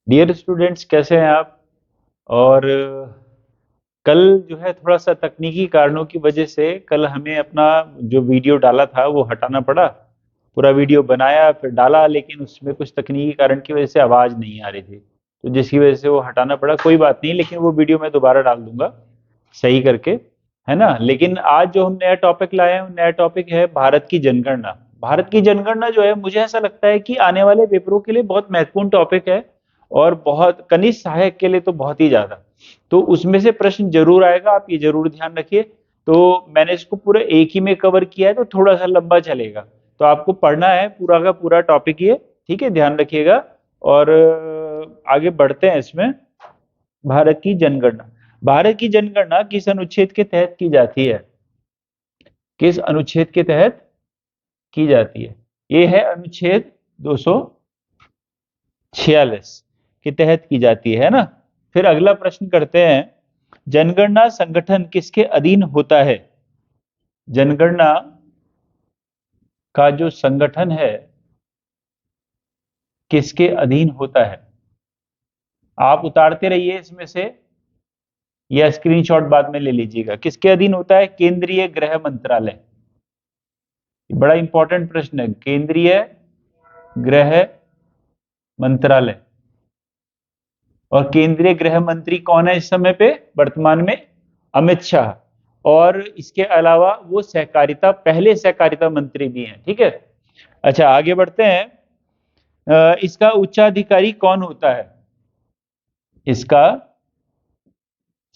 Dear students, कैसे हैं आप? और कल जो है थोड़ा सा तकनीकी कारणों की वजह से कल हमें अपना जो वीडियो डाला था वो हटाना पड़ा। पूरा वीडियो बनाया फिर डाला, लेकिन उसमें कुछ तकनीकी कारण की वजह से आवाज़ नहीं आ रही थी, तो जिसकी वजह से वो हटाना पड़ा। कोई बात नहीं, लेकिन वो वीडियो मैं दोबारा डाल दूंगा सही करके, है ना। लेकिन आज जो हम नया टॉपिक लाए हैं, वो नया टॉपिक है भारत की जनगणना। भारत की जनगणना जो है, मुझे ऐसा लगता है कि आने वाले पेपरों के लिए बहुत महत्वपूर्ण टॉपिक है, और बहुत कनिष्ठ सहायक के लिए तो बहुत ही ज्यादा। तो उसमें से प्रश्न जरूर आएगा, आप ये जरूर ध्यान रखिए। तो मैंने इसको पूरा एक ही में कवर किया है, तो थोड़ा सा लंबा चलेगा, तो आपको पढ़ना है पूरा का पूरा टॉपिक ये। ठीक है, ध्यान रखिएगा। और आगे बढ़ते हैं इसमें। भारत की जनगणना। भारत की जनगणना किस अनुच्छेद के तहत की जाती है? किस अनुच्छेद के तहत की जाती है? ये है अनुच्छेद 246 के तहत की जाती है ना। फिर अगला प्रश्न करते हैं, जनगणना संगठन किसके अधीन होता है? जनगणना का जो संगठन है किसके अधीन होता है? आप उतारते रहिए इसमें से, या स्क्रीनशॉट बाद में ले लीजिएगा। किसके अधीन होता है? केंद्रीय गृह मंत्रालय। बड़ा इंपॉर्टेंट प्रश्न है, केंद्रीय गृह मंत्रालय। और केंद्रीय गृह मंत्री कौन है इस समय पे वर्तमान में? अमित शाह। और इसके अलावा वो सहकारिता, पहले सहकारिता मंत्री भी हैं। ठीक है, अच्छा आगे बढ़ते हैं। इसका उच्चाधिकारी कौन होता है? इसका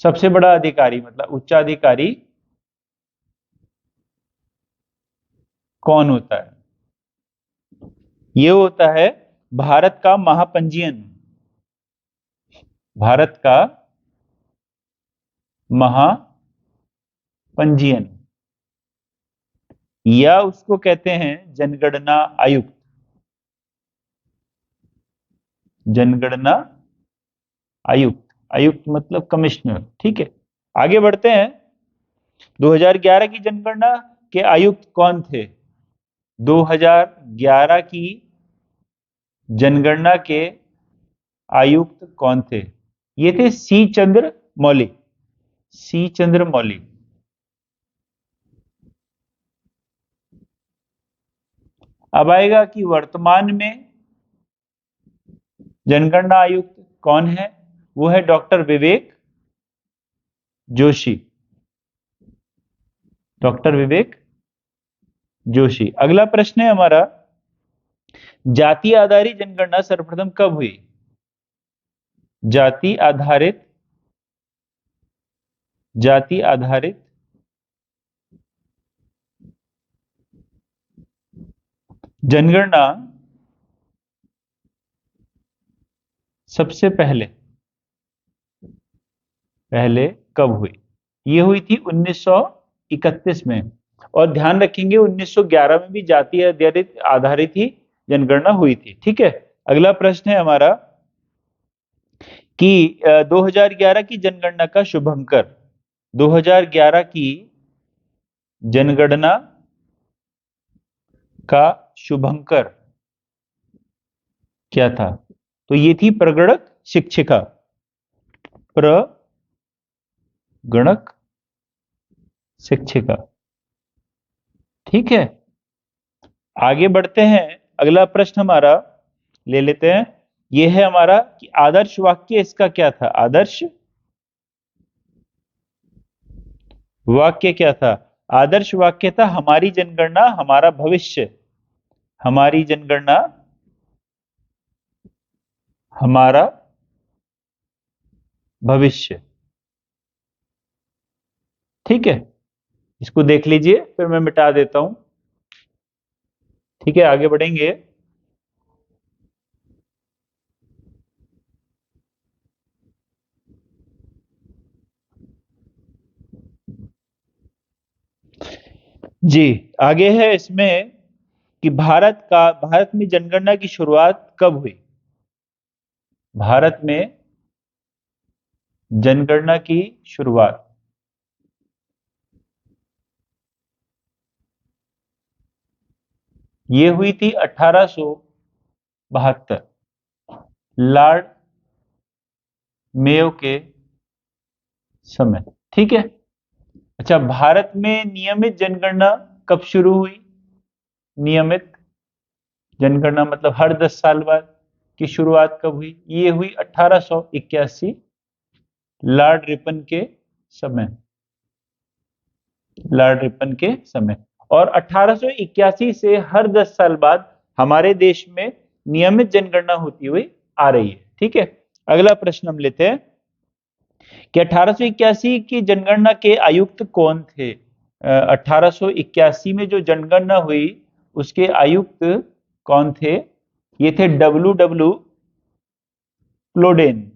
सबसे बड़ा अधिकारी, मतलब उच्चाधिकारी कौन होता है? ये होता है भारत का महापंजीयन। भारत का महापंजीयन, या उसको कहते हैं जनगणना आयुक्त। जनगणना आयुक्त, आयुक्त मतलब कमिश्नर। ठीक है, आगे बढ़ते हैं। 2011 की जनगणना के आयुक्त कौन थे? 2011 की जनगणना के आयुक्त कौन थे? ये थे सी चंद्र मौलिक। सी चंद्र मौलिक। अब आएगा कि वर्तमान में जनगणना आयुक्त कौन है? वो है डॉक्टर विवेक जोशी। डॉक्टर विवेक जोशी। अगला प्रश्न है हमारा, जाति आधारित जनगणना सर्वप्रथम कब हुई? जाति आधारित, जाति आधारित जनगणना सबसे पहले पहले कब हुई? ये हुई थी 1931 में। और ध्यान रखेंगे 1911 में भी जाति आधारित आधारित ही जनगणना हुई थी। ठीक है, अगला प्रश्न है हमारा कि 2011 की जनगणना का शुभंकर। 2011 की जनगणना का शुभंकर क्या था? तो ये थी प्रगणक शिक्षिका। प्रगणक शिक्षिका। ठीक है, आगे बढ़ते हैं। अगला प्रश्न हमारा ले लेते हैं। यह है हमारा कि आदर्श वाक्य इसका क्या था? आदर्श वाक्य क्या था? आदर्श वाक्य था, हमारी जनगणना हमारा भविष्य। हमारी जनगणना हमारा भविष्य। ठीक है, इसको देख लीजिए, फिर मैं मिटा देता हूं। ठीक है, आगे बढ़ेंगे। जी, आगे है इसमें कि भारत में जनगणना की शुरुआत कब हुई? भारत में जनगणना की शुरुआत ये हुई थी 1872। लॉर्ड मेयो के समय। ठीक है। अच्छा, भारत में नियमित जनगणना कब शुरू हुई? नियमित जनगणना मतलब हर 10 साल बाद की शुरुआत कब हुई? ये हुई 1881, लॉर्ड रिपन के समय। लॉर्ड रिपन के समय। और 1881 से हर 10 साल बाद हमारे देश में नियमित जनगणना होती हुई आ रही है। ठीक है। अगला प्रश्न हम लेते हैं कि 1881 की जनगणना के आयुक्त कौन थे? 1881 में जो जनगणना हुई उसके आयुक्त कौन थे? ये थे डब्ल्यू डब्ल्यू प्लोडेन।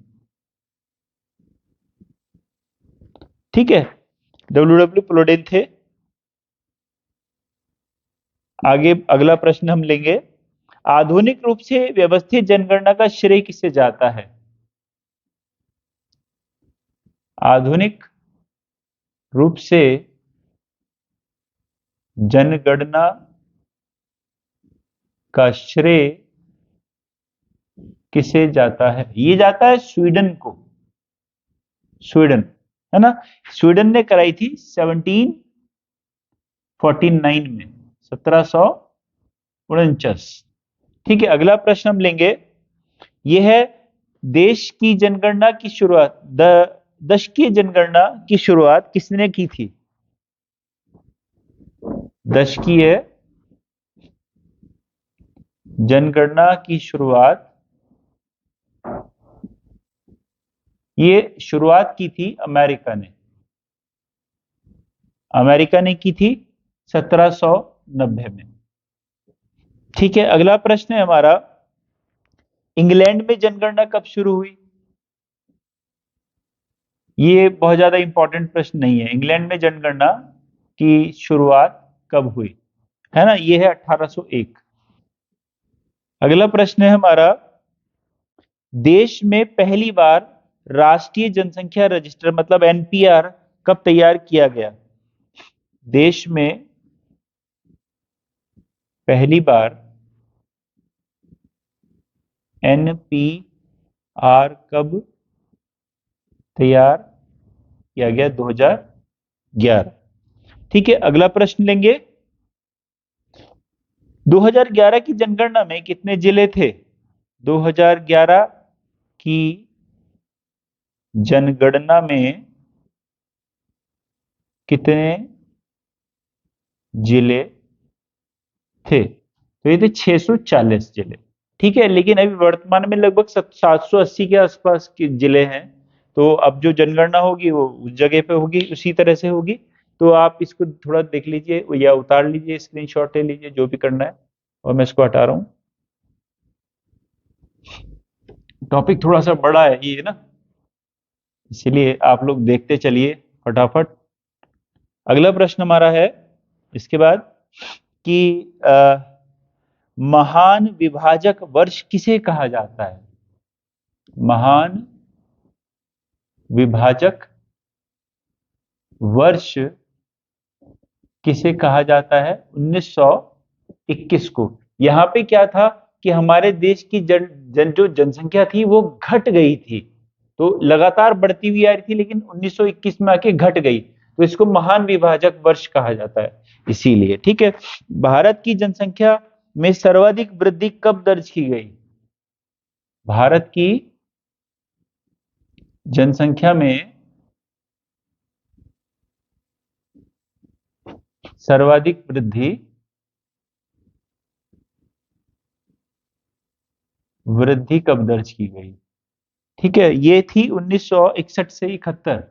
ठीक है, डब्ल्यू डब्ल्यू प्लोडेन थे। आगे अगला प्रश्न हम लेंगे, आधुनिक रूप से व्यवस्थित जनगणना का श्रेय किसे जाता है? आधुनिक रूप से जनगणना का श्रेय किसे जाता है? ये जाता है स्वीडन को। स्वीडन, है ना? स्वीडन ने कराई थी 1749 में, 1749। ठीक है, अगला प्रश्न हम लेंगे, यह है देश की जनगणना की शुरुआत, दशकीय जनगणना की शुरुआत किसने की थी? दशकीय जनगणना की शुरुआत, ये शुरुआत की थी अमेरिका ने। अमेरिका ने की थी 1790 में। ठीक है, अगला प्रश्न है हमारा, इंग्लैंड में जनगणना कब शुरू हुई? ये बहुत ज्यादा इंपॉर्टेंट प्रश्न नहीं है। इंग्लैंड में जनगणना की शुरुआत कब हुई, है ना? ये है 1801। अगला प्रश्न है हमारा, देश में पहली बार राष्ट्रीय जनसंख्या रजिस्टर मतलब एनपीआर कब तैयार किया गया? देश में पहली बार एनपीआर कब तैयार किया गया? 2011। ठीक है, अगला प्रश्न लेंगे, 2011 की जनगणना में कितने जिले थे? 2011 की जनगणना में कितने जिले थे? तो ये थे 640 जिले। ठीक है, लेकिन अभी वर्तमान में लगभग 780 के आसपास के जिले हैं। तो अब जो जनगणना होगी वो उस जगह पे होगी, उसी तरह से होगी। तो आप इसको थोड़ा देख लीजिए या उतार लीजिए, स्क्रीनशॉट ले लीजिए, जो भी करना है। और मैं इसको हटा रहा हूँ। टॉपिक थोड़ा सा बड़ा है ये ना, इसीलिए आप लोग देखते चलिए फटाफट। अगला प्रश्न हमारा है इसके बाद कि महान विभाजक वर्ष किसे कहा जाता है? महान विभाजक वर्ष किसे कहा जाता है? 1921 को। यहां पे क्या था कि हमारे देश की जो जनसंख्या थी वो घट गई थी। तो लगातार बढ़ती हुई आ रही थी, लेकिन 1921 में आके घट गई, तो इसको महान विभाजक वर्ष कहा जाता है इसीलिए। ठीक है, भारत की जनसंख्या में सर्वाधिक वृद्धि कब दर्ज की गई? भारत की जनसंख्या में सर्वाधिक वृद्धि कब दर्ज की गई? ठीक है, ये थी 1961 से 71,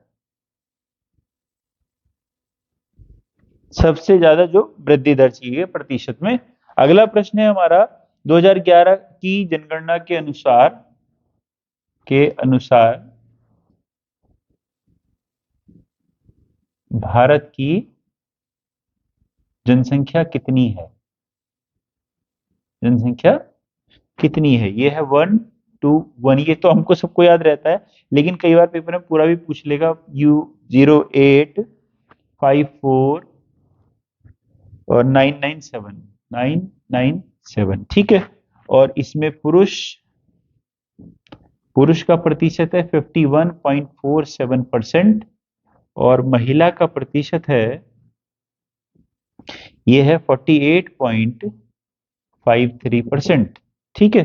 सबसे ज्यादा जो वृद्धि दर्ज की गई प्रतिशत में। अगला प्रश्न है हमारा, 2011 की जनगणना के अनुसार भारत की जनसंख्या कितनी है? जनसंख्या कितनी है? ये है 121। ये तो हमको सबको याद रहता है, लेकिन कई बार पेपर में पूरा भी पूछ लेगा। U0854 और 997। ठीक है, और इसमें पुरुष पुरुष का प्रतिशत है 51.47% और महिला का प्रतिशत है, ये है 48.53%। ठीक है।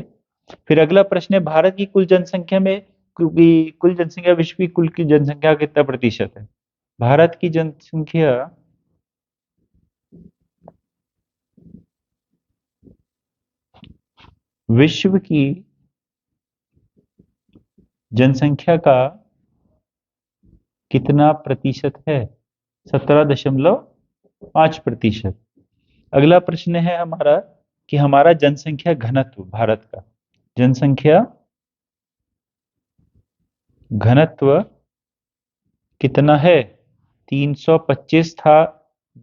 फिर अगला प्रश्न है, भारत की कुल जनसंख्या में, क्योंकि कुल जनसंख्या विश्व की कुल की जनसंख्या का कितना प्रतिशत है? भारत की जनसंख्या विश्व की जनसंख्या का कितना प्रतिशत है? 17.5%। अगला प्रश्न है हमारा कि हमारा जनसंख्या घनत्व, भारत का जनसंख्या घनत्व कितना है? 325 था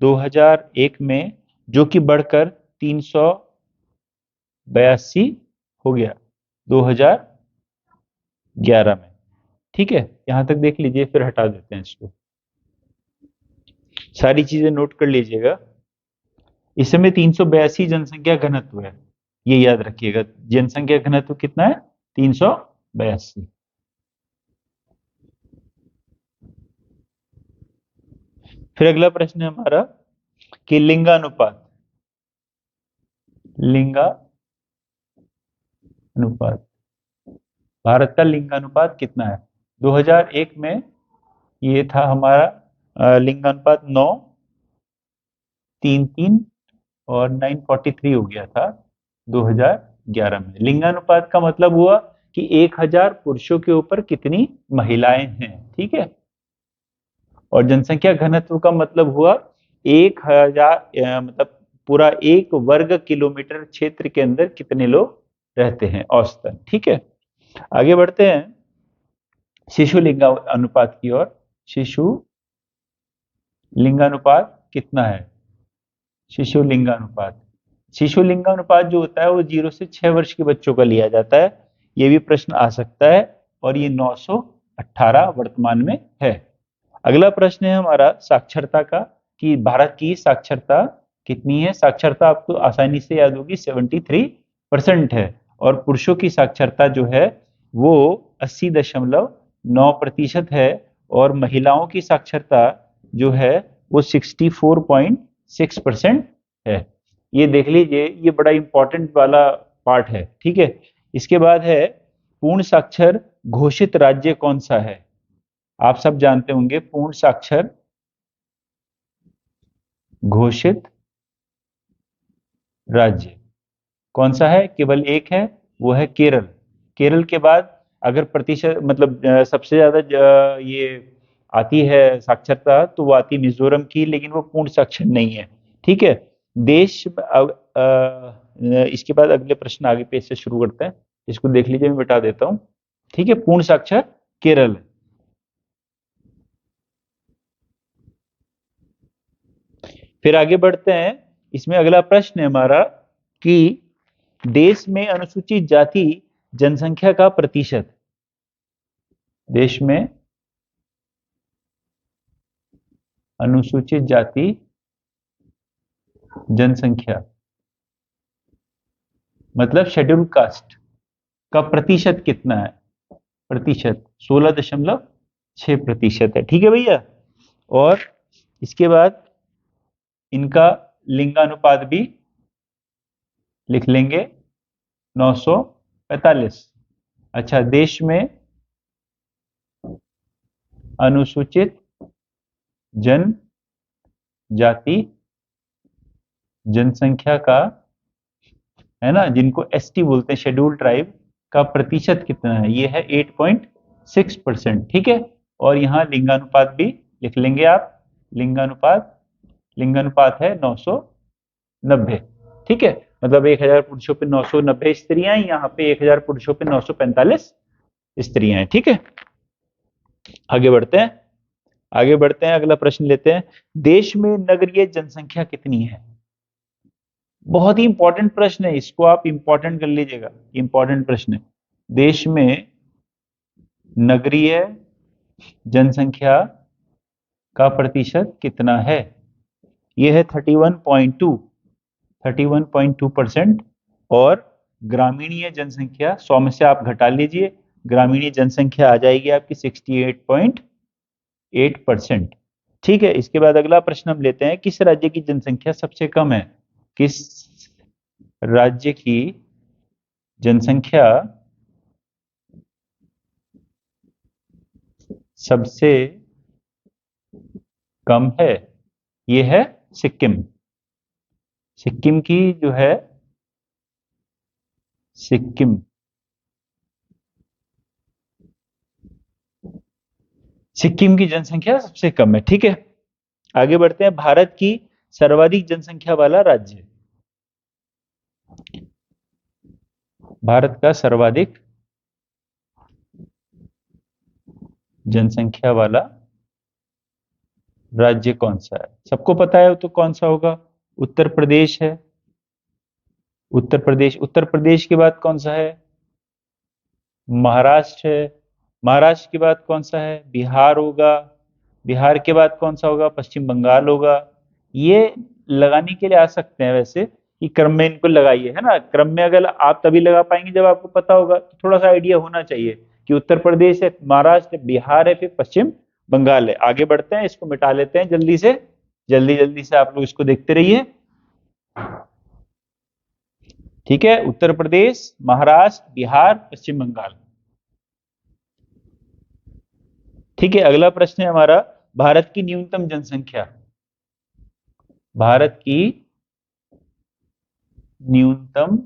2001 में, जो कि बढ़कर 382 हो गया 2011 में। ठीक है, यहां तक देख लीजिए, फिर हटा देते हैं इसको। सारी चीजें नोट कर लीजिएगा। इस समय 382 जनसंख्या घनत्व है, ये याद रखिएगा। जनसंख्या घनत्व कितना है? 382। फिर अगला प्रश्न है हमारा कि लिंगानुपात, लिंगानुपात, भारत का लिंगानुपात कितना है? 2001 में ये था हमारा लिंगानुपात 9:3:3 और 9:43 हो गया था 2011 में। लिंगानुपात का मतलब हुआ कि 1000 पुरुषों के ऊपर कितनी महिलाएं हैं। ठीक है। और जनसंख्या घनत्व का मतलब हुआ 1000 मतलब पूरा 1 वर्ग किलोमीटर क्षेत्र के अंदर कितने लोग रहते हैं औसतन। ठीक है, आगे बढ़ते हैं शिशु लिंगानुपात की ओर। शिशु लिंगानुपात कितना है? शिशु लिंगानुपात, शिशु लिंगानुपात जो होता है वो 0 से 6 वर्ष के बच्चों का लिया जाता है। ये भी प्रश्न आ सकता है और ये 918 वर्तमान में है। अगला प्रश्न है हमारा साक्षरता का, कि भारत की साक्षरता कितनी है? साक्षरता आपको आसानी से याद होगी, 73% है। और पुरुषों की साक्षरता जो है वो 80.9% है और महिलाओं की साक्षरता जो है वो 64.6% है। ये देख लीजिए, ये बड़ा इंपॉर्टेंट वाला पार्ट है। ठीक है। इसके बाद है पूर्ण साक्षर घोषित राज्य कौन सा है? आप सब जानते होंगे पूर्ण साक्षर घोषित राज्य कौन सा है? केवल एक है, वो है केरल। केरल के बाद अगर प्रतिशत मतलब सबसे ज्यादा ये आती है साक्षरता, तो वो आती है मिजोरम की, लेकिन वो पूर्ण साक्षर नहीं है। ठीक है। देश इसके बाद अगले प्रश्न आगे पेज से शुरू करते हैं, इसको देख लीजिए, मैं बता देता हूँ। ठीक है, पूर्ण साक्षर केरल। फिर आगे बढ़ते हैं, इसमें अगला प्रश्न है हमारा कि देश में अनुसूचित जाति जनसंख्या का प्रतिशत, देश में अनुसूचित जाति जनसंख्या मतलब शेड्यूल कास्ट का प्रतिशत कितना है? प्रतिशत 16.6% है। ठीक है भैया। और इसके बाद इनका लिंगानुपात भी लिख लेंगे 945। अच्छा, देश में अनुसूचित जनजाति जनसंख्या का, है ना, जिनको एसटी बोलते हैं, शेड्यूल ट्राइब, का प्रतिशत कितना है? ये है 8.6%। ठीक है। और यहाँ लिंगानुपात भी लिख लेंगे आप, लिंगानुपात, लिंगानुपात है 990। ठीक है, मतलब 1000 पुरुषों पे 990 स्त्रियां, यहाँ पे 1000 पुरुषों पे 945 स्त्रियां हैं। ठीक है, आगे बढ़ते हैं, आगे बढ़ते हैं, अगला प्रश्न लेते हैं। देश में नगरीय जनसंख्या कितनी है? बहुत ही इंपॉर्टेंट प्रश्न है, इसको आप इंपॉर्टेंट कर लीजिएगा, इंपॉर्टेंट प्रश्न है। देश में नगरीय जनसंख्या का प्रतिशत कितना है? यह है 31.2%। और ग्रामीणीय जनसंख्या 100 में से आप घटा लीजिए ग्रामीण जनसंख्या आ जाएगी आपकी 68.8%। ठीक है, इसके बाद अगला प्रश्न हम लेते हैं, किस राज्य की जनसंख्या सबसे कम है? किस राज्य की जनसंख्या सबसे कम है? ये है सिक्किम। सिक्किम की जो है, सिक्किम सिक्किम की जनसंख्या सबसे कम है। ठीक है, आगे बढ़ते हैं, भारत की सर्वाधिक जनसंख्या वाला राज्य। भारत का सर्वाधिक जनसंख्या वाला राज्य कौन सा है? सबको पता है तो कौन सा होगा? उत्तर प्रदेश है। उत्तर प्रदेश, उत्तर प्रदेश के बाद कौन सा है? महाराष्ट्र है। महाराष्ट्र के बाद कौन सा है? बिहार होगा। बिहार के बाद कौन सा होगा? पश्चिम बंगाल होगा। ये लगाने के लिए आ सकते हैं वैसे, कि क्रम में इनको लगाइए, है ना। क्रम में अगर आप तभी लगा पाएंगे जब आपको पता होगा, तो थोड़ा सा आइडिया होना चाहिए कि उत्तर प्रदेश है, महाराष्ट्र है, बिहार है, फिर पश्चिम बंगाल है। आगे बढ़ते हैं, इसको मिटा लेते हैं जल्दी से, जल्दी जल्दी से आप लोग इसको देखते रहिए। ठीक है, उत्तर प्रदेश, महाराष्ट्र, बिहार, पश्चिम बंगाल। ठीक है, अगला प्रश्न है हमारा, भारत की न्यूनतम जनसंख्या। भारत की न्यूनतम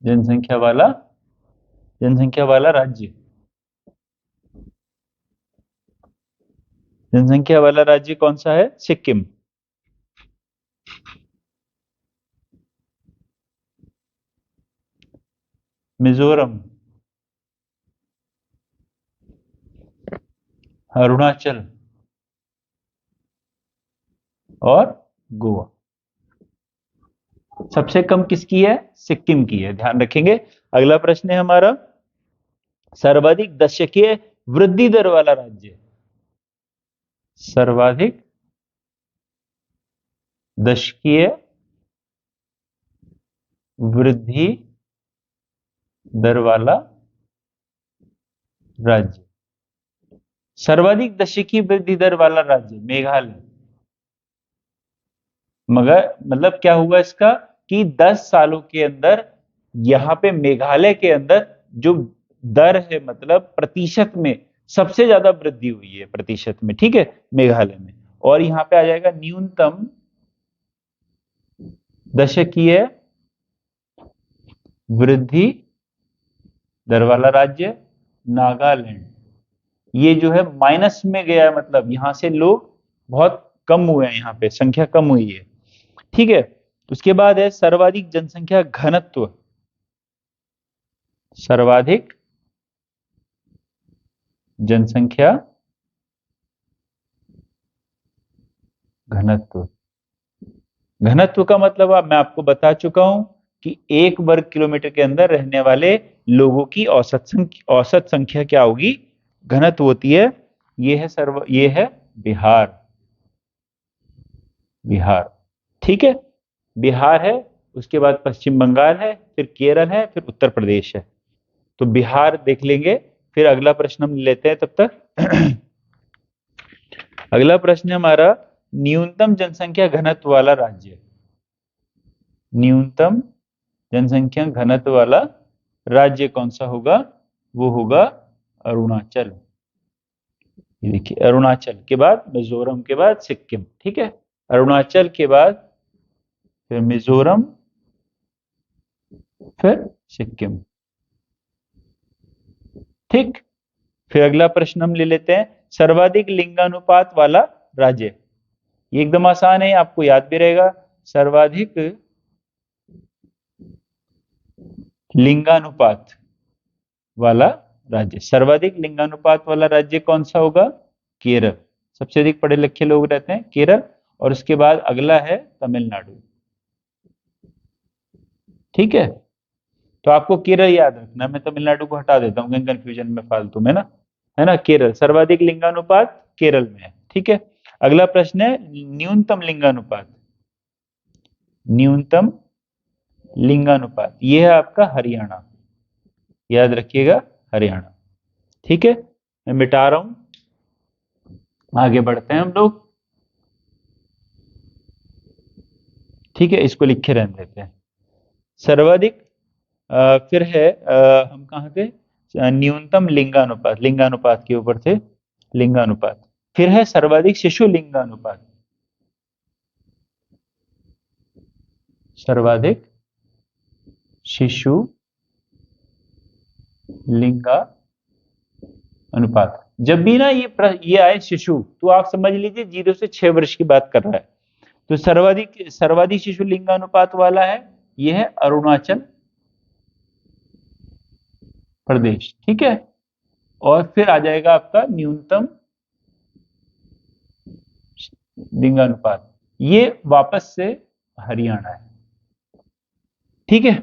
जनसंख्या वाला राज्य। जनसंख्या वाला राज्य कौन सा है? सिक्किम। मिजोरम, अरुणाचल और गोवा। सबसे कम किसकी है? सिक्किम की है, ध्यान रखेंगे। अगला प्रश्न है हमारा, सर्वाधिक दशकीय वृद्धि दर वाला राज्य। सर्वाधिक दशकीय वृद्धि दर वाला राज्य। सर्वाधिक दशकीय वृद्धि दर वाला राज्य मेघालय। मगर मतलब क्या हुआ इसका, कि 10 सालों के अंदर यहां पे मेघालय के अंदर जो दर है, मतलब प्रतिशत में सबसे ज्यादा वृद्धि हुई है, प्रतिशत में। ठीक है, मेघालय में। और यहां पे आ जाएगा न्यूनतम दशकीय वृद्धि दर वाला राज्य नागालैंड। ये जो है माइनस में गया है, मतलब यहां से लोग बहुत कम हुए हैं, यहाँ पे संख्या कम हुई है। ठीक है, उसके बाद है सर्वाधिक जनसंख्या घनत्व। सर्वाधिक जनसंख्या घनत्व। घनत्व का मतलब मैं आपको बता चुका हूं कि 1 वर्ग किलोमीटर के अंदर रहने वाले लोगों की औसत संख्या क्या होगी? घनत्व होती है। ये है बिहार। बिहार, ठीक है, बिहार है, उसके बाद पश्चिम बंगाल है, फिर केरल है, फिर उत्तर प्रदेश है। तो बिहार देख लेंगे, फिर अगला प्रश्न हम लेते हैं तब तक। अगला प्रश्न है हमारा, न्यूनतम जनसंख्या घनत्व वाला राज्य। न्यूनतम जनसंख्या घनत्व वाला राज्य कौन सा होगा? वो होगा अरुणाचल। ये देखिए, अरुणाचल के बाद मिजोरम के बाद सिक्किम। ठीक है, अरुणाचल के बाद फिर मिजोरम, फिर सिक्किम। ठीक, फिर अगला प्रश्न हम ले लेते हैं, सर्वाधिक लिंगानुपात वाला राज्य। ये एकदम आसान है, आपको याद भी रहेगा। सर्वाधिक लिंगानुपात वाला राज्य, सर्वाधिक लिंगानुपात वाला राज्य कौन सा होगा? केरल। सबसे अधिक पढ़े लिखे लोग रहते हैं केरल, और उसके बाद अगला है तमिलनाडु। ठीक है, तो आपको केरल याद रखना, मैं तमिलनाडु को हटा देता हूं कहीं कंफ्यूजन में फालतू में ना, है ना। केरल सर्वाधिक लिंगानुपात केरल में है। ठीक है, अगला प्रश्न है न्यूनतम लिंगानुपात। न्यूनतम लिंगानुपात, ये है आपका हरियाणा, याद रखिएगा हरियाणा। ठीक है, मैं मिटा रहा हूं, आगे बढ़ते हैं हम लोग। ठीक है, इसको लिखे रहने देते हैं। सर्वाधिक फिर है हम कहाँ थे, न्यूनतम लिंगानुपात, लिंगानुपात के ऊपर थे, लिंगानुपात। फिर है सर्वाधिक शिशु लिंगानुपात, सर्वाधिक शिशु लिंगा अनुपात। जब भी ना ये आए शिशु, तो आप समझ लीजिए 0 से 6 वर्ष की बात कर रहा है। तो सर्वाधिक सर्वाधिक शिशु लिंगानुपात वाला है, यह है अरुणाचल प्रदेश। ठीक है, और फिर आ जाएगा आपका न्यूनतम लिंगानुपात, ये वापस से हरियाणा है। ठीक है,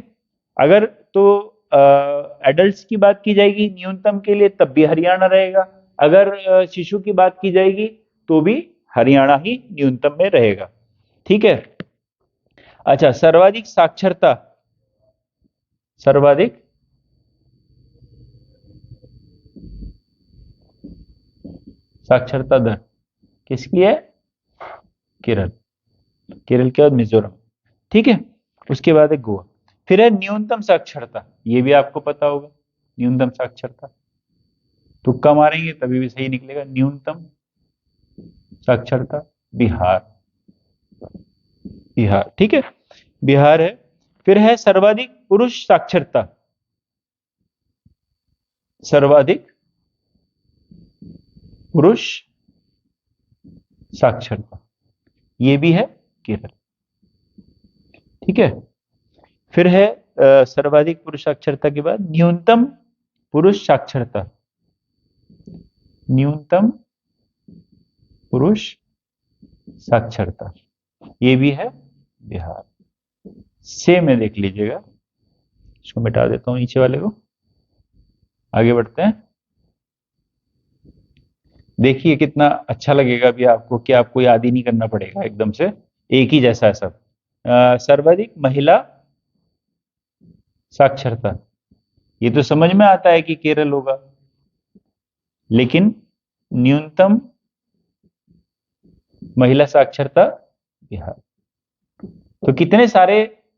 अगर तो एडल्ट्स की बात की जाएगी न्यूनतम के लिए, तब भी हरियाणा रहेगा। अगर शिशु की बात की जाएगी तो भी हरियाणा ही न्यूनतम में रहेगा। ठीक है, अच्छा, सर्वाधिक साक्षरता, सर्वाधिक साक्षरता दर किसकी है, केरल, केरल के बाद मिजोरम। ठीक है, उसके बाद है गोवा। फिर है न्यूनतम साक्षरता, ये भी आपको पता होगा, न्यूनतम साक्षरता, तुक्का मारेंगे तभी भी सही निकलेगा। न्यूनतम साक्षरता बिहार, बिहार। ठीक है, बिहार है। फिर है सर्वाधिक पुरुष साक्षरता, सर्वाधिक पुरुष साक्षरता, ये भी है केरल। ठीक है, फिर है सर्वाधिक पुरुष साक्षरता के बाद न्यूनतम पुरुष साक्षरता, न्यूनतम पुरुष साक्षरता, ये भी है बिहार। सेम है, देख लीजिएगा। इसको मिटा देता हूं नीचे वाले को, आगे बढ़ते हैं। देखिए कितना अच्छा लगेगा भी आपको, कि आपको याद ही नहीं करना पड़ेगा, एकदम से एक ही जैसा है सब। सर्वाधिक महिला साक्षरता, ये तो समझ में आता है कि केरल होगा, लेकिन न्यूनतम महिला साक्षरता बिहार। तो कितने सारे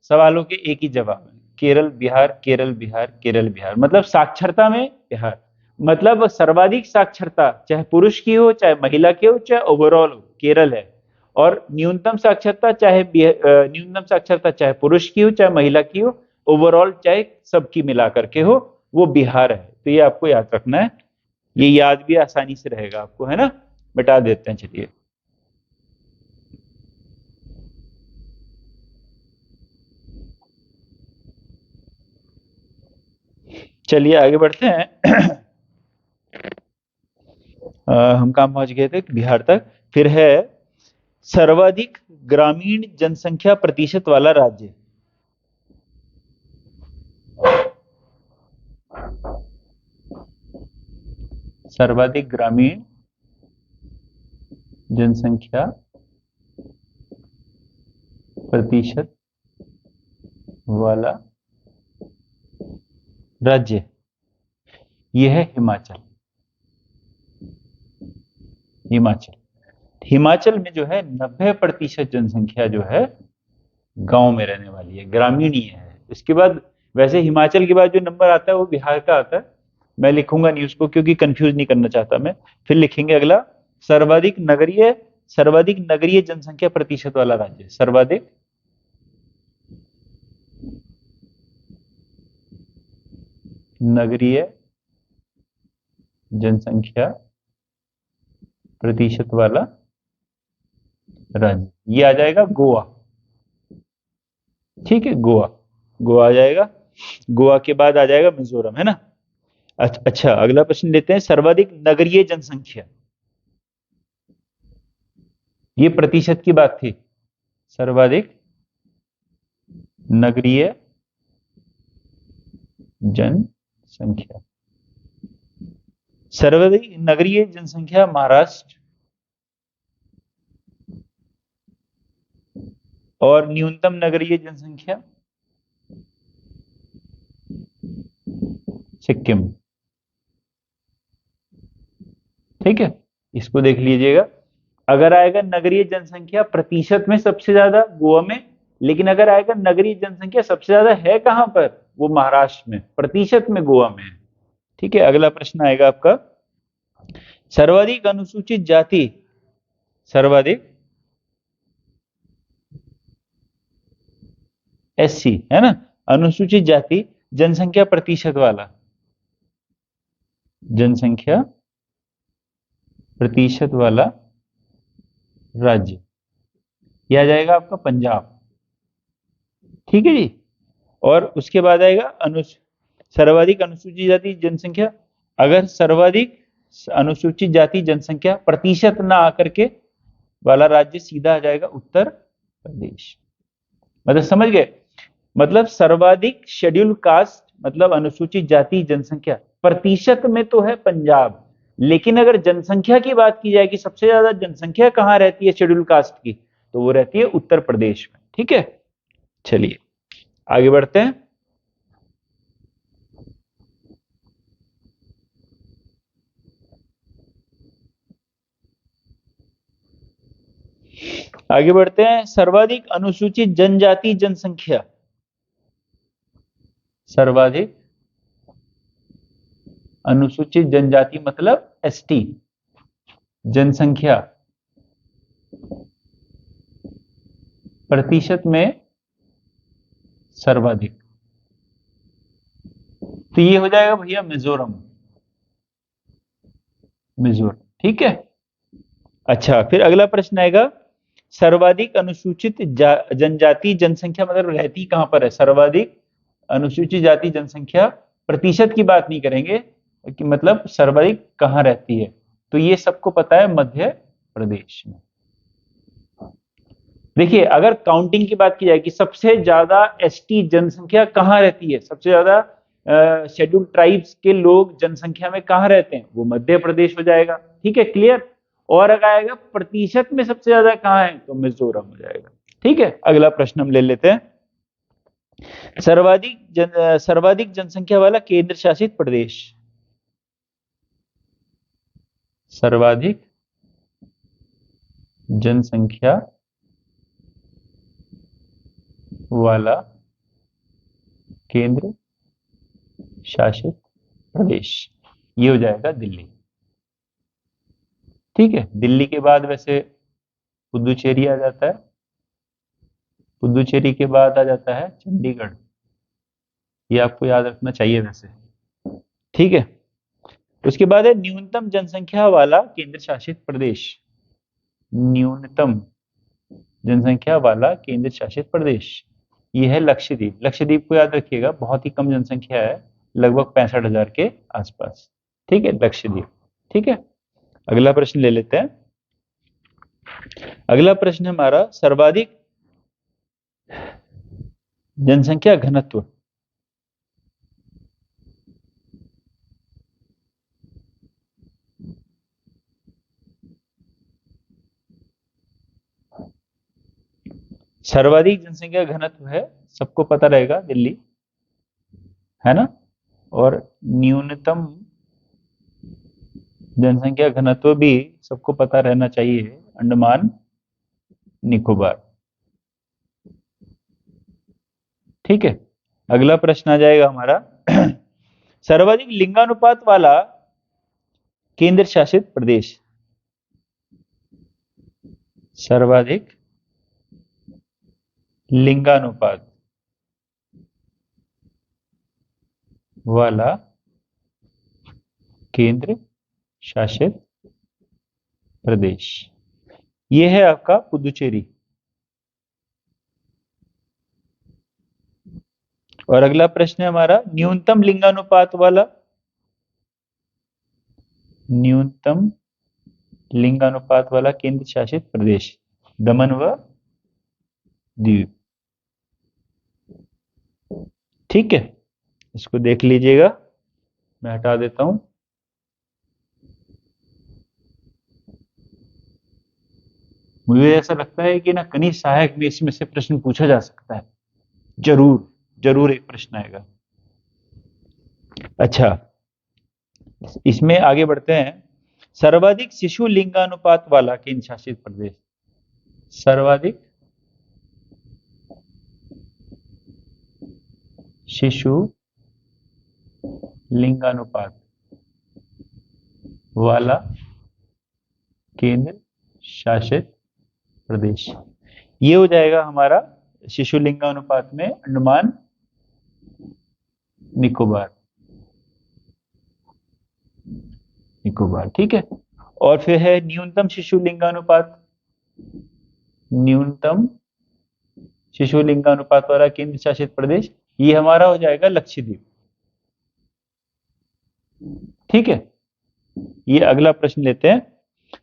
सवालों के एक ही जवाब है, केरल बिहार, केरल बिहार, केरल बिहार, मतलब साक्षरता में बिहार, मतलब सर्वाधिक साक्षरता चाहे पुरुष की हो चाहे महिला की हो चाहे ओवरऑल हो, केरल है। और न्यूनतम साक्षरता चाहे न्यूनतम साक्षरता चाहे पुरुष की हो चाहे महिला की हो, ओवरऑल चाहे सबकी मिला करके हो, वो बिहार है। तो ये आपको याद रखना है, ये याद भी आसानी से रहेगा आपको, है ना। मिटा देते हैं, चलिए। चलिए आगे बढ़ते हैं। हम कहाँ पहुंच गए थे, बिहार तक। फिर है सर्वाधिक ग्रामीण जनसंख्या प्रतिशत वाला राज्य, सर्वाधिक ग्रामीण जनसंख्या प्रतिशत वाला राज्य, यह है हिमाचल, हिमाचल। हिमाचल में जो है 90% जनसंख्या जो है गांव में रहने वाली है, ग्रामीण ही है। इसके बाद वैसे हिमाचल के बाद जो नंबर आता है वो बिहार का आता है, मैं लिखूंगा नहीं उसको क्योंकि कंफ्यूज नहीं करना चाहता मैं। फिर लिखेंगे अगला, सर्वाधिक नगरीय, सर्वाधिक नगरीय जनसंख्या प्रतिशत वाला राज्य, सर्वाधिक नगरीय जनसंख्या प्रतिशत वाला राज्य, ये आ जाएगा गोवा। ठीक है, गोवा, गोवा आ जाएगा। गोवा के बाद आ जाएगा मिजोरम, है ना। अच्छा, अगला प्रश्न लेते हैं, सर्वाधिक नगरीय जनसंख्या, ये प्रतिशत की बात थी, सर्वाधिक नगरीय जनसंख्या, सर्वाधिक नगरीय जनसंख्या महाराष्ट्र, और न्यूनतम नगरीय जनसंख्या सिक्किम। ठीक है, इसको देख लीजिएगा। अगर आएगा नगरीय जनसंख्या प्रतिशत में सबसे ज्यादा, गोवा में। लेकिन अगर आएगा नगरीय जनसंख्या सबसे ज्यादा है कहां पर, वो महाराष्ट्र में, प्रतिशत में गोवा में है। ठीक है, अगला प्रश्न आएगा आपका, सर्वाधिक अनुसूचित जाति, सर्वाधिक एससी है ना, अनुसूचित जाति जनसंख्या प्रतिशत वाला, जनसंख्या प्रतिशत वाला राज्य, यह आ जाएगा आपका पंजाब। ठीक है जी। और उसके बाद आएगा सर्वाधिक अनुसूचित जाति जनसंख्या। अगर सर्वाधिक अनुसूचित जाति जनसंख्या प्रतिशत ना आकर के वाला राज्य सीधा आ जाएगा उत्तर प्रदेश। मतलब समझ गए, मतलब सर्वाधिक शेड्यूल कास्ट मतलब अनुसूचित जाति जनसंख्या प्रतिशत में तो है पंजाब, लेकिन अगर जनसंख्या की बात की जाए कि सबसे ज्यादा जनसंख्या कहां रहती है शेड्यूल कास्ट की, तो वो रहती है उत्तर प्रदेश में। ठीक है, चलिए आगे बढ़ते हैं। आगे बढ़ते हैं, सर्वाधिक अनुसूचित जनजाति जनसंख्या, सर्वाधिक अनुसूचित जनजाति मतलब एसटी जनसंख्या प्रतिशत में सर्वाधिक, तो ये हो जाएगा भैया मिजोरम, मिजोरम। ठीक है, अच्छा फिर अगला प्रश्न आएगा, सर्वाधिक अनुसूचित जनजाति जनसंख्या मतलब रहती कहां पर है, सर्वाधिक अनुसूचित जाति जनसंख्या प्रतिशत की बात नहीं करेंगे कि मतलब सर्वाधिक कहां रहती है, तो ये सबको पता है मध्य प्रदेश में। देखिए अगर काउंटिंग की बात की जाए कि सबसे ज्यादा एसटी जनसंख्या कहां रहती है, सबसे ज्यादा शेड्यूल ट्राइब्स के लोग जनसंख्या में कहां रहते हैं, वो मध्य प्रदेश हो जाएगा। ठीक है, क्लियर। और अगर आएगा प्रतिशत में सबसे ज्यादा कहां है, तो मिजोरम हो जाएगा। ठीक है, अगला प्रश्न हम ले लेते हैं, सर्वाधिक जनसंख्या वाला केंद्र शासित प्रदेश, सर्वाधिक जनसंख्या वाला केंद्र शासित प्रदेश, ये हो जाएगा दिल्ली। ठीक है, दिल्ली के बाद वैसे पुदुचेरी आ जाता है, पुदुचेरी के बाद आ जाता है चंडीगढ़, ये आपको याद रखना चाहिए वैसे। ठीक है, उसके बाद है न्यूनतम जनसंख्या वाला केंद्र शासित प्रदेश, न्यूनतम जनसंख्या वाला केंद्र शासित प्रदेश, ये है लक्षद्वीप। लक्षद्वीप को याद रखिएगा, बहुत ही कम जनसंख्या है, लगभग 65,000 के आसपास। ठीक है, लक्षद्वीप। ठीक है, अगला प्रश्न ले लेते हैं। अगला प्रश्न हमारा, सर्वाधिक जनसंख्या घनत्व, सर्वाधिक जनसंख्या घनत्व है, सबको पता रहेगा दिल्ली, है ना। और न्यूनतम जनसंख्या घनत्व भी सबको पता रहना चाहिए, अंडमान निकोबार। ठीक है, अगला प्रश्न आ जाएगा हमारा, सर्वाधिक लिंगानुपात वाला केंद्र शासित प्रदेश, सर्वाधिक लिंगानुपात वाला केंद्र शासित प्रदेश, ये है आपका पुदुचेरी। और अगला प्रश्न है हमारा, न्यूनतम लिंगानुपात वाला, न्यूनतम लिंगानुपात वाला केंद्र शासित प्रदेश, दमन व दीव। ठीक है, इसको देख लीजिएगा, मैं हटा देता हूं। मुझे ऐसा लगता है कि ना कनिष्ठ सहायक में इसमें से प्रश्न पूछा जा सकता है, जरूर जरूर एक प्रश्न आएगा। अच्छा, इसमें आगे बढ़ते हैं। सर्वाधिक शिशु लिंगानुपात वाला केंद्र शासित प्रदेश। सर्वाधिक शिशु लिंगानुपात वाला केंद्र शासित प्रदेश, ये हो जाएगा हमारा शिशु लिंगानुपात में अंडमान निकोबार। निकोबार, ठीक है। और फिर है न्यूनतम शिशु लिंगानुपात। न्यूनतम शिशु लिंगानुपात वाला केंद्र शासित प्रदेश, ये हमारा हो जाएगा लक्षद्वीप। ठीक है, ये अगला प्रश्न लेते हैं।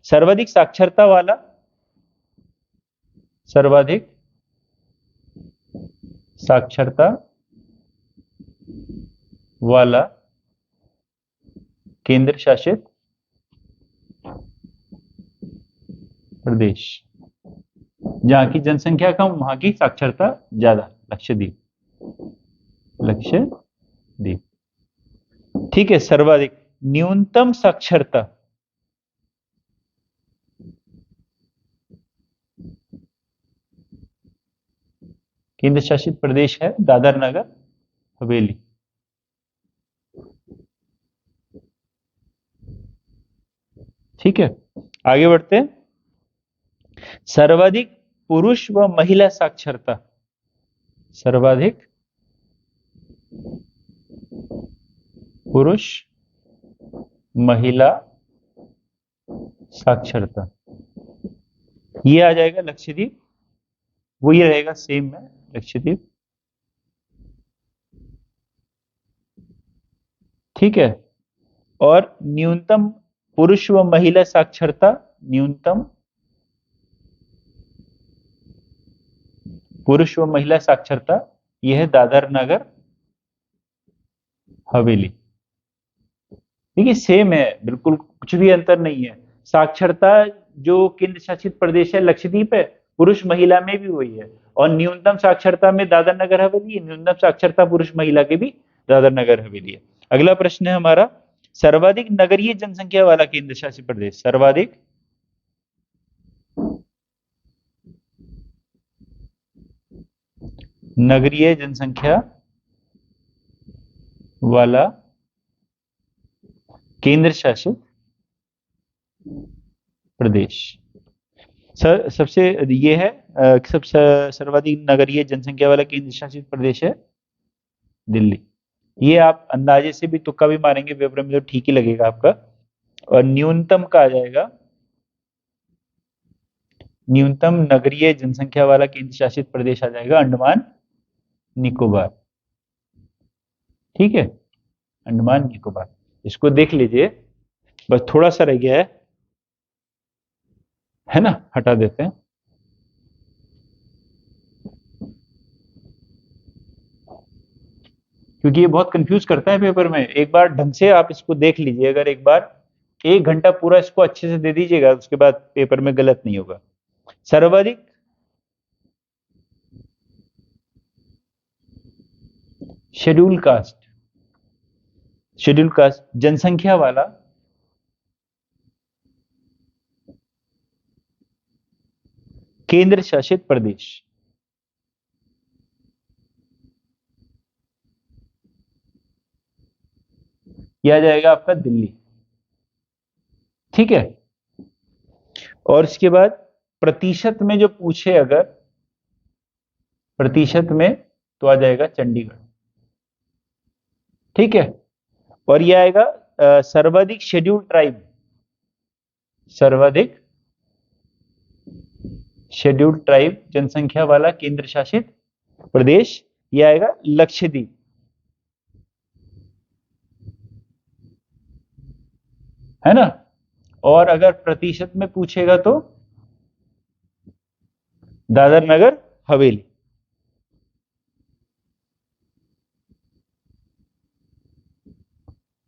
सर्वाधिक साक्षरता वाला, सर्वाधिक साक्षरता वाला केंद्र शासित प्रदेश, जहां की जनसंख्या कम वहां की साक्षरता ज्यादा, लक्षद्वीप। लक्षद्वीप, ठीक है। सर्वाधिक न्यूनतम साक्षरता, केंद्र शासित प्रदेश है दादर नगर हवेली। ठीक है, आगे बढ़ते हैं। सर्वाधिक पुरुष व महिला साक्षरता। सर्वाधिक पुरुष महिला साक्षरता, ये आ जाएगा लक्षद्वीप। वो ये रहेगा सेम में, लक्षद्वीप। ठीक है, और न्यूनतम पुरुष व महिला साक्षरता, न्यूनतम पुरुष व महिला साक्षरता, यह है दादर नगर हवेली। देखिए सेम है, बिल्कुल कुछ भी अंतर नहीं है। साक्षरता जो केंद्र शासित प्रदेश है लक्षद्वीप है, पुरुष महिला में भी वही है। और न्यूनतम साक्षरता में दादर नगर हवेली है, न्यूनतम साक्षरता पुरुष महिला के भी दादर नगर हवेली है। अगला प्रश्न है हमारा, सर्वाधिक नगरीय जनसंख्या वाला केंद्र शासित प्रदेश। सर्वाधिक नगरीय जनसंख्या वाला केंद्र शासित प्रदेश। सर सबसे ये है सबसे सर्वाधिक नगरीय जनसंख्या वाला केंद्र शासित प्रदेश है दिल्ली। ये आप अंदाजे से भी तुक्का भी मारेंगे पेपर में तो ठीक ही लगेगा आपका। और न्यूनतम का आ जाएगा, न्यूनतम नगरीय जनसंख्या वाला केंद्र शासित प्रदेश आ जाएगा अंडमान निकोबार। ठीक है, अंडमान निकोबार, इसको देख लीजिए। बस थोड़ा सा रह गया है ना, हटा देते हैं। क्योंकि ये बहुत कंफ्यूज करता है पेपर में। एक बार ढंग से आप इसको देख लीजिए, अगर एक बार 1 घंटा पूरा इसको अच्छे से दे दीजिएगा, उसके बाद पेपर में गलत नहीं होगा। सर्वाधिक शेड्यूल कास्ट, शेड्यूल कास्ट जनसंख्या वाला केंद्र शासित प्रदेश, यह आ जाएगा आपका दिल्ली। ठीक है, और इसके बाद प्रतिशत में जो पूछे अगर, प्रतिशत में तो आ जाएगा चंडीगढ़। ठीक है, और यह आएगा सर्वाधिक शेड्यूल ट्राइब, सर्वाधिक शेड्यूल ट्राइब जनसंख्या वाला केंद्र शासित प्रदेश, यह आएगा लक्षद्वीप। है ना। और अगर प्रतिशत में पूछेगा तो दादर नगर हवेली।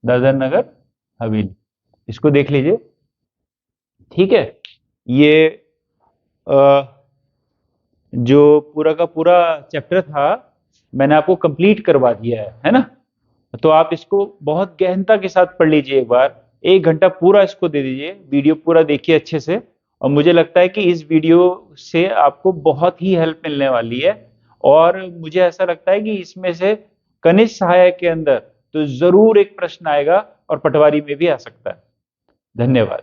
दादर नगर हवेली, इसको देख लीजिए। ठीक है, ये जो पूरा का पूरा चैप्टर था मैंने आपको कंप्लीट करवा दिया है ना। तो आप इसको बहुत गहनता के साथ पढ़ लीजिए एक बार, 1 घंटा पूरा इसको दे दीजिए, वीडियो पूरा देखिए अच्छे से। और मुझे लगता है कि इस वीडियो से आपको बहुत ही हेल्प मिलने वाली है। और मुझे ऐसा लगता है कि इसमें से कनिष्ठ सहायक के अंदर तो जरूर एक प्रश्न आएगा और पटवारी में भी आ सकता है। धन्यवाद।